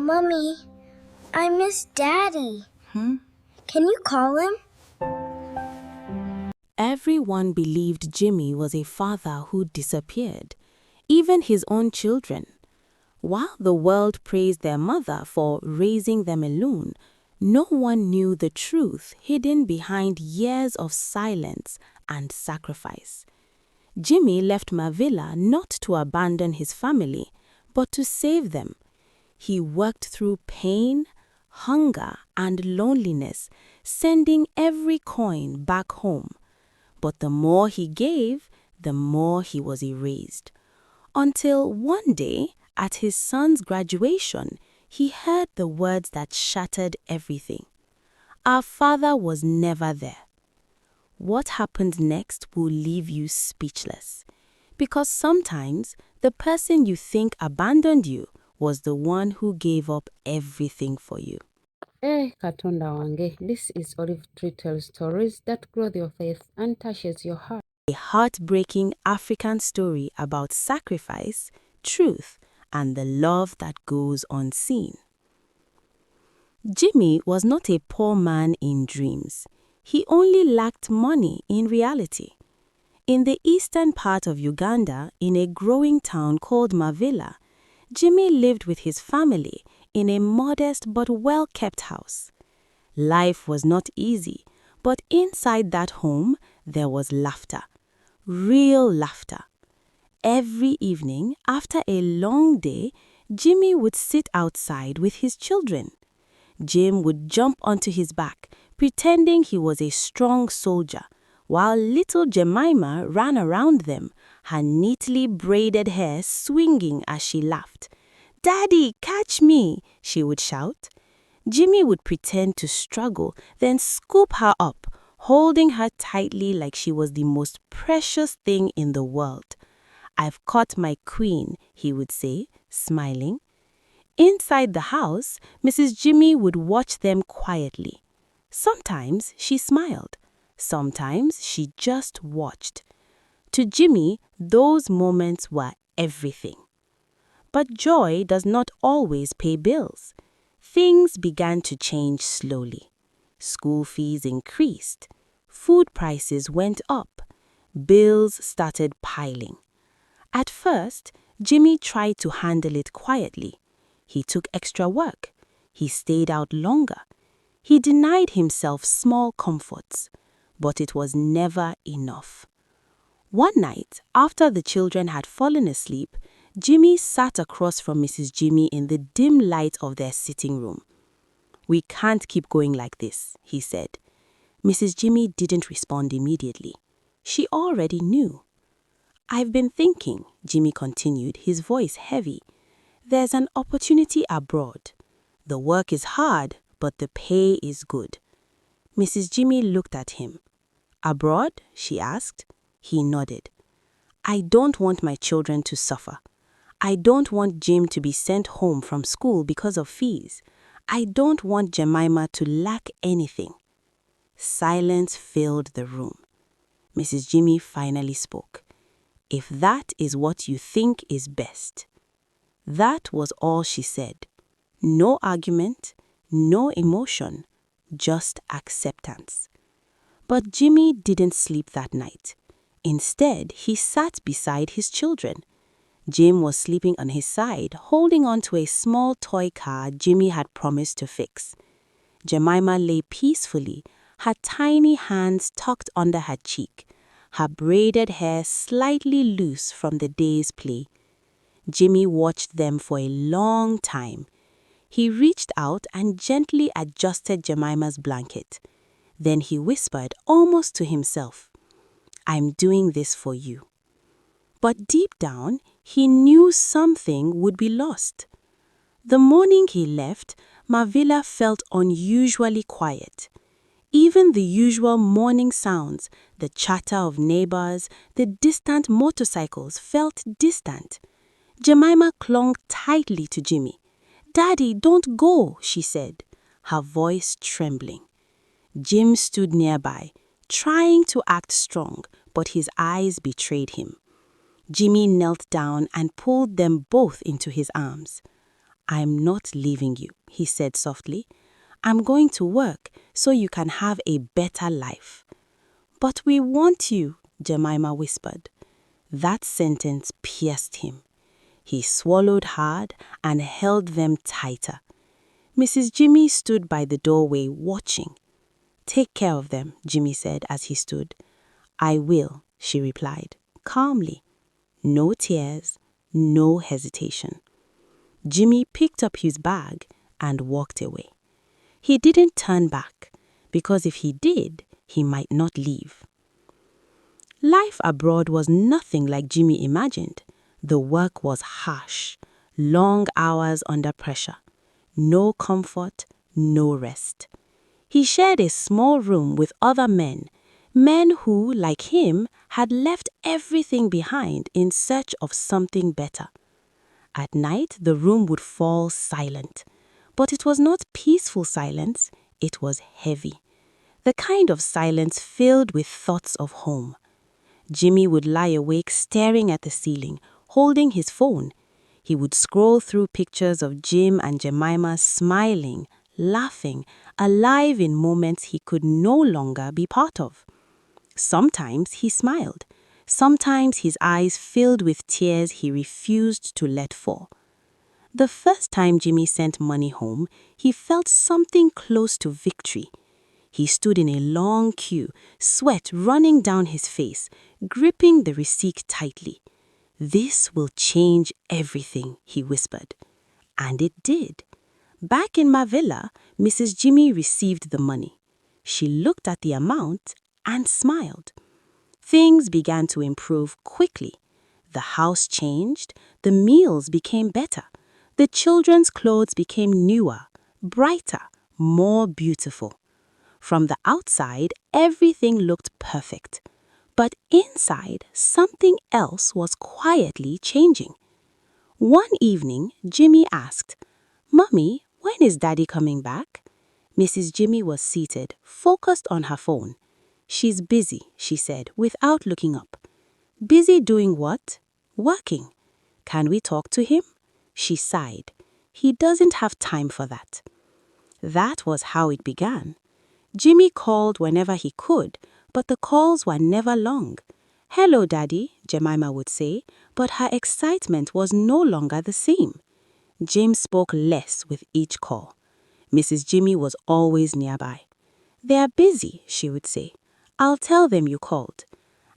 Mommy, I miss Daddy. Can you call him? Everyone believed Jimmy was a father who disappeared, even his own children. While the world praised their mother for raising them alone, no one knew the truth hidden behind years of silence and sacrifice. Jimmy left Mavilla not to abandon his family, but to save them. He worked through pain, hunger, and loneliness, sending every coin back home. But the more he gave, the more he was erased. Until one day, at his son's graduation, he heard the words that shattered everything. Our father was never there. What happened next will leave you speechless. Because sometimes the person you think abandoned you was the one who gave up everything for you. Katonda wange, this is Olive Tree Tells Stories that grow your faith and touches your heart. A heartbreaking African story about sacrifice, truth, and the love that goes unseen. Jimmy was not a poor man in dreams. He only lacked money in reality. In the eastern part of Uganda, in a growing town called Mavilla, Jimmy lived with his family in a modest but well-kept house. Life was not easy, but inside that home, there was laughter. Real laughter. Every evening, after a long day, Jimmy would sit outside with his children. Jim would jump onto his back, pretending he was a strong soldier, while little Jemima ran around them, her neatly braided hair swinging as she laughed. "Daddy, catch me!" she would shout. Jimmy would pretend to struggle, then scoop her up, holding her tightly like she was the most precious thing in the world. "I've caught my queen," he would say, smiling. Inside the house, Mrs. Jimmy would watch them quietly. Sometimes she smiled. Sometimes she just watched. To Jimmy, those moments were everything. But joy does not always pay bills. Things began to change slowly. School fees increased. Food prices went up. Bills started piling. At first, Jimmy tried to handle it quietly. He took extra work. He stayed out longer. He denied himself small comforts, but it was never enough. One night, after the children had fallen asleep, Jimmy sat across from Mrs. Jimmy in the dim light of their sitting room. "We can't keep going like this," he said. Mrs. Jimmy didn't respond immediately. She already knew. "I've been thinking," Jimmy continued, his voice heavy. "There's an opportunity abroad. The work is hard, but the pay is good." Mrs. Jimmy looked at him. "Abroad?" she asked. He nodded. "I don't want my children to suffer. I don't want Jim to be sent home from school because of fees. I don't want Jemima to lack anything." Silence filled the room. Mrs. Jimmy finally spoke. "If that is what you think is best." That was all she said. No argument, no emotion, just acceptance. But Jimmy didn't sleep that night. Instead, he sat beside his children. Jim was sleeping on his side, holding on to a small toy car Jimmy had promised to fix. Jemima lay peacefully, her tiny hands tucked under her cheek, her braided hair slightly loose from the day's play. Jimmy watched them for a long time. He reached out and gently adjusted Jemima's blanket. Then he whispered almost to himself, "I'm doing this for you." But deep down, he knew something would be lost. The morning he left, Mavilla felt unusually quiet. Even the usual morning sounds, the chatter of neighbors, the distant motorcycles felt distant. Jemima clung tightly to Jimmy. "Daddy, don't go," she said, her voice trembling. Jim stood nearby, trying to act strong, but his eyes betrayed him. Jimmy knelt down and pulled them both into his arms. "I'm not leaving you," he said softly. "I'm going to work so you can have a better life." "But we want you," Jemima whispered. That sentence pierced him. He swallowed hard and held them tighter. Mrs. Jimmy stood by the doorway watching. "Take care of them," Jimmy said as he stood. "I will," she replied, calmly. No tears, no hesitation. Jimmy picked up his bag and walked away. He didn't turn back, because if he did, he might not leave. Life abroad was nothing like Jimmy imagined. The work was harsh, long hours under pressure. No comfort, no rest. He shared a small room with other men who, like him, had left everything behind in search of something better. At night, the room would fall silent. But it was not peaceful silence, it was heavy. The kind of silence filled with thoughts of home. Jimmy would lie awake staring at the ceiling, holding his phone. He would scroll through pictures of Jim and Jemima smiling, laughing, alive in moments he could no longer be part of. Sometimes he smiled. Sometimes his eyes filled with tears he refused to let fall. The first time Jimmy sent money home, he felt something close to victory. He stood in a long queue, sweat running down his face, gripping the receipt tightly. "This will change everything," he whispered. And it did. Back in Mavilla, Mrs. Jimmy received the money. She looked at the amount and smiled. Things began to improve quickly. The house changed, the meals became better. The children's clothes became newer, brighter, more beautiful. From the outside, everything looked perfect. But inside, something else was quietly changing. One evening, Jimmy asked, "Mommy, when is Daddy coming back?" Mrs. Jimmy was seated, focused on her phone. "She's busy," she said, without looking up. "Busy doing what?" "Working." "Can we talk to him?" She sighed. "He doesn't have time for that." That was how it began. Jimmy called whenever he could, but the calls were never long. "Hello, Daddy," Jemima would say, but her excitement was no longer the same. Jim spoke less with each call. Mrs. Jimmy was always nearby. "They're busy," she would say. "I'll tell them you called."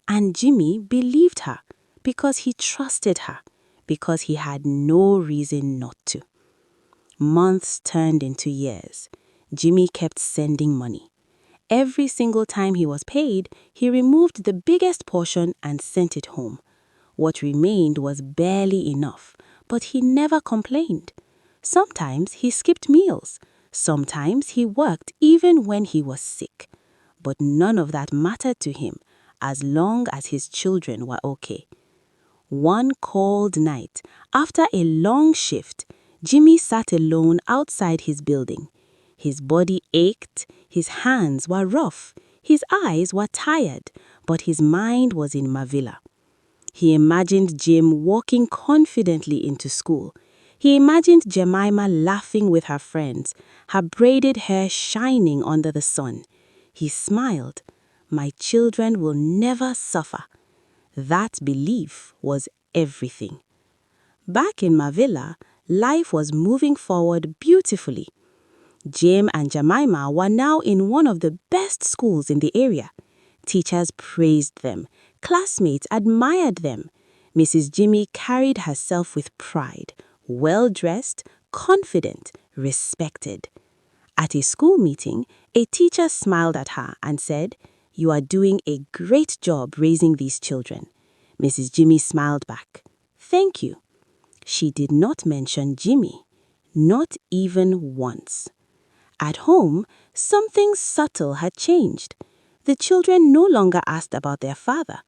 And Jimmy believed her because he trusted her, because he had no reason not to. Months turned into years. Jimmy kept sending money. Every single time he was paid, he removed the biggest portion and sent it home. What remained was barely enough, but he never complained. Sometimes he skipped meals. Sometimes he worked even when he was sick. But none of that mattered to him as long as his children were okay. One cold night, after a long shift, Jimmy sat alone outside his building. His body ached, his hands were rough, his eyes were tired, but his mind was in Mavilla. He imagined Jim walking confidently into school. He imagined Jemima laughing with her friends, her braided hair shining under the sun. He smiled. "My children will never suffer." That belief was everything. Back in Mavilla, life was moving forward beautifully. Jim and Jemima were now in one of the best schools in the area. Teachers praised them. Classmates admired them. Mrs. Jimmy carried herself with pride, well-dressed, confident, respected. At a school meeting, a teacher smiled at her and said, "You are doing a great job raising these children." Mrs. Jimmy smiled back. "Thank you." She did not mention Jimmy, not even once. At home, something subtle had changed. The children no longer asked about their father,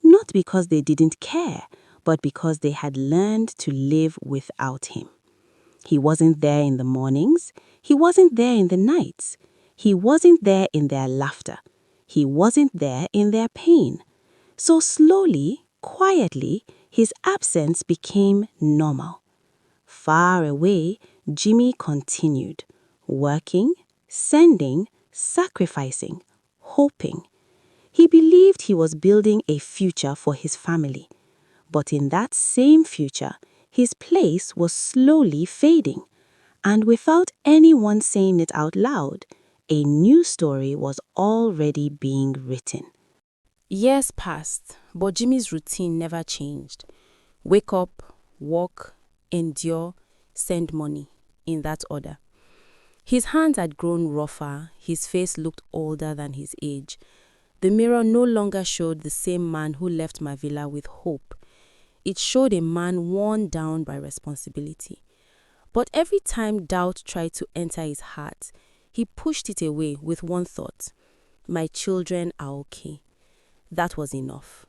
not because they didn't care, but because they had learned to live without him. He wasn't there in the mornings. He wasn't there in the nights. He wasn't there in their laughter. He wasn't there in their pain. So slowly, quietly, his absence became normal. Far away, Jimmy continued, working, sending, sacrificing, hoping. He believed he was building a future for his family. But in that same future, his place was slowly fading. And without anyone saying it out loud, a new story was already being written. Years passed, but Jimmy's routine never changed. Wake up, work, endure, send money, in that order. His hands had grown rougher, his face looked older than his age. The mirror no longer showed the same man who left Mavilla with hope. It showed a man worn down by responsibility. But every time doubt tried to enter his heart, he pushed it away with one thought: my children are okay. That was enough.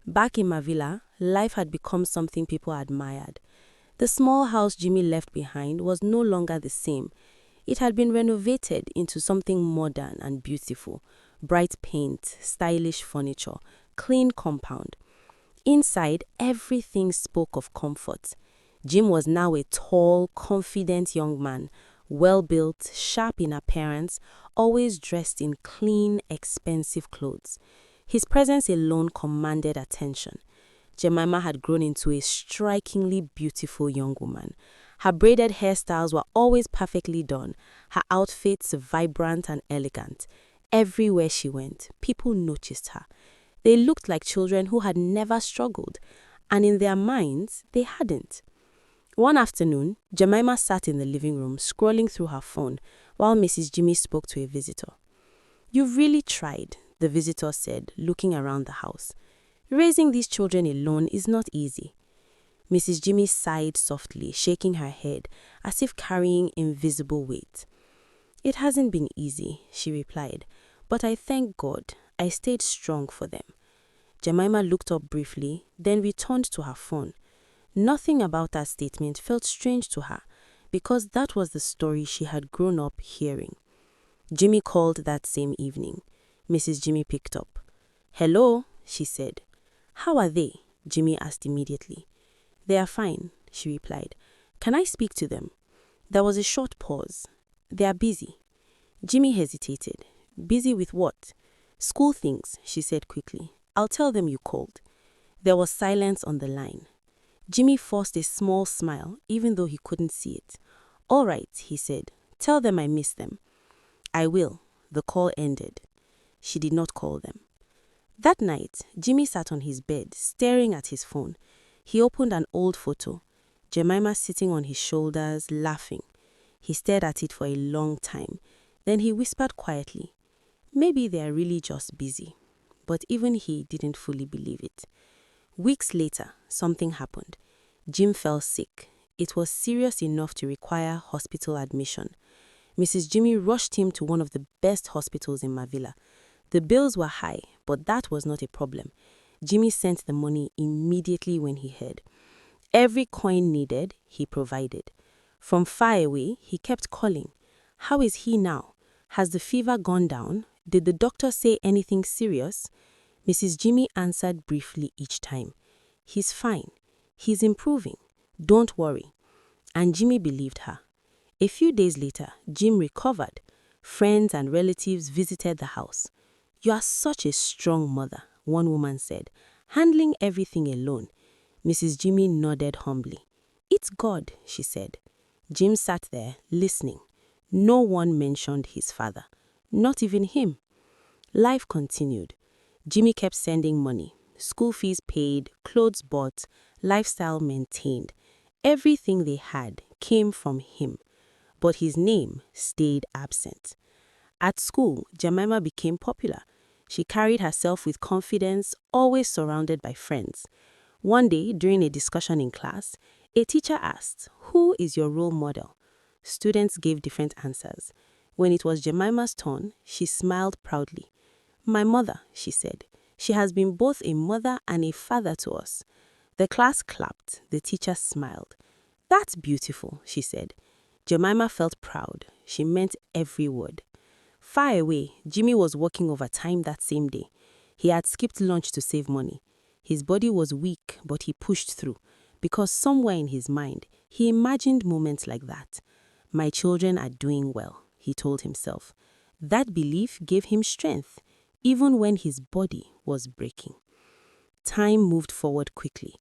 Back in Mavilla, life had become something people admired. The small house Jimmy left behind was no longer the same. It had been renovated into something modern and beautiful. Bright paint, stylish furniture, clean compound. Inside, everything spoke of comfort. Jim was now a tall, confident young man, well-built, sharp in appearance, always dressed in clean, expensive clothes. His presence alone commanded attention. Jemima had grown into a strikingly beautiful young woman. Her braided hairstyles were always perfectly done, her outfits vibrant and elegant. Everywhere she went, people noticed her. They looked like children who had never struggled, and in their minds, they hadn't. One afternoon, Jemima sat in the living room scrolling through her phone while Mrs. Jimmy spoke to a visitor. "You've really tried," the visitor said, looking around the house. "Raising these children alone is not easy." Mrs. Jimmy sighed softly, shaking her head as if carrying invisible weight. "It hasn't been easy," she replied, "but I thank God I stayed strong for them." Jemima looked up briefly, then returned to her phone. Nothing about that statement felt strange to her, because that was the story she had grown up hearing. Jimmy called that same evening. Mrs. Jimmy picked up. "Hello," she said. "How are they?" Jimmy asked immediately. "They are fine," she replied. "Can I speak to them?" There was a short pause. "They are busy." Jimmy hesitated. "Busy with what?" "School things," she said quickly. "I'll tell them you called." There was silence on the line. Jimmy forced a small smile, even though he couldn't see it. "All right," he said. "Tell them I miss them." "I will." The call ended. She did not call them. That night, Jimmy sat on his bed, staring at his phone. He opened an old photo. Jemima sitting on his shoulders, laughing. He stared at it for a long time. Then he whispered quietly, "Maybe they are really just busy." But even he didn't fully believe it. Weeks later, something happened. Jim fell sick. It was serious enough to require hospital admission. Mrs. Jimmy rushed him to one of the best hospitals in Mavilla. The bills were high, but that was not a problem. Jimmy sent the money immediately when he heard. Every coin needed, he provided. From far away, he kept calling. "How is he now? Has the fever gone down? Did the doctor say anything serious?" Mrs. Jimmy answered briefly each time. "He's fine. He's improving. Don't worry." And Jimmy believed her. A few days later, Jim recovered. Friends and relatives visited the house. "You are such a strong mother," one woman said, "handling everything alone." Mrs. Jimmy nodded humbly. "It's God," she said. Jim sat there, listening. No one mentioned his father. Not even him. Life continued. Jimmy kept sending money. School fees paid, clothes bought, lifestyle maintained. Everything they had came from him. But his name stayed absent. At school, Jemima became popular. She carried herself with confidence, always surrounded by friends. One day, during a discussion in class, a teacher asked, "Who is your role model?" Students gave different answers. When it was Jemima's turn, she smiled proudly. "My mother," she said. "She has been both a mother and a father to us." The class clapped. The teacher smiled. "That's beautiful," she said. Jemima felt proud. She meant every word. Far away, Jimmy was working overtime that same day. He had skipped lunch to save money. His body was weak, but he pushed through, because somewhere in his mind, he imagined moments like that. My children are doing well, he told himself. That belief gave him strength, even when his body was breaking. Time moved forward quickly.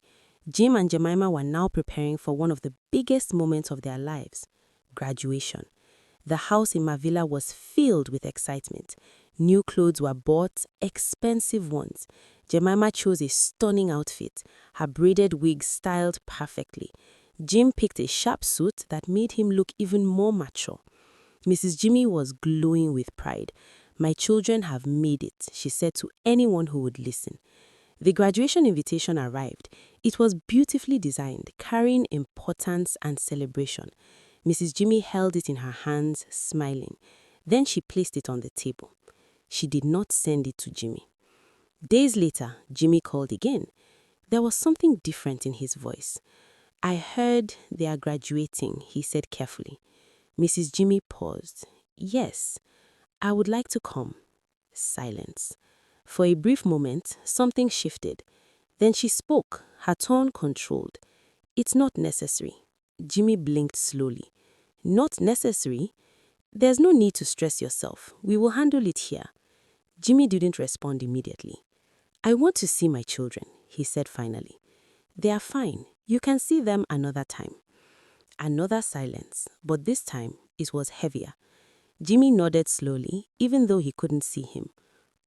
Jim and Jemima were now preparing for one of the biggest moments of their lives, graduation. The house in Mavilla was filled with excitement. New clothes were bought, expensive ones. Jemima chose a stunning outfit, her braided wig styled perfectly. Jim picked a sharp suit that made him look even more mature. Mrs. Jimmy was glowing with pride. My children have made it, she said to anyone who would listen. The graduation invitation arrived. It was beautifully designed, carrying importance and celebration. Mrs. Jimmy held it in her hands, smiling. Then she placed it on the table. She did not send it to Jimmy. Days later, Jimmy called again. There was something different in his voice. I heard they are graduating, he said carefully. Mrs. Jimmy paused. Yes, I would like to come. Silence. For a brief moment, something shifted. Then she spoke, her tone controlled. It's not necessary. Jimmy blinked slowly. Not necessary? There's no need to stress yourself. We will handle it here. Jimmy didn't respond immediately. I want to see my children, he said finally. They are fine. You can see them another time. Another silence, but this time it was heavier. Jimmy nodded slowly, even though he couldn't see him.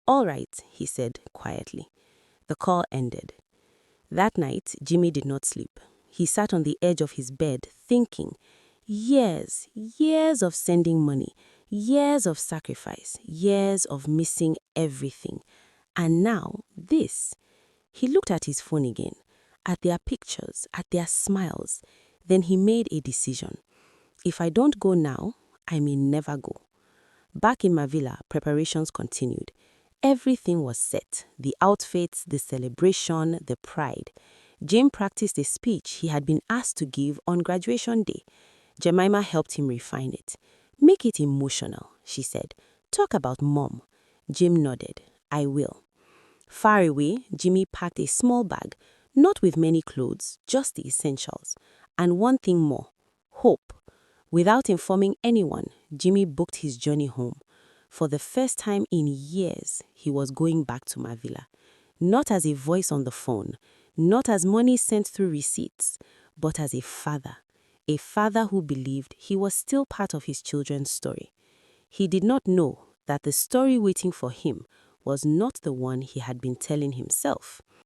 All right, he said quietly. The call ended. That night, Jimmy did not sleep. He sat on the edge of his bed, thinking. Years of sending money, years of sacrifice, years of missing everything. And now, this. He looked at his phone again, at their pictures, at their smiles. Then he made a decision. If I don't go now, I may never go. Back in Mavilla, preparations continued. Everything was set, the outfits, the celebration, the pride. Jim practiced a speech he had been asked to give on graduation day. Jemima helped him refine it. Make it emotional, she said. Talk about Mom. Jim nodded. I will. Far away, Jimmy packed a small bag, not with many clothes, just the essentials. And one thing more, hope. Without informing anyone, Jimmy booked his journey home. For the first time in years, he was going back to Mavilla. Not as a voice on the phone, not as money sent through receipts, but as a father who believed he was still part of his children's story. He did not know that the story waiting for him was not the one he had been telling himself.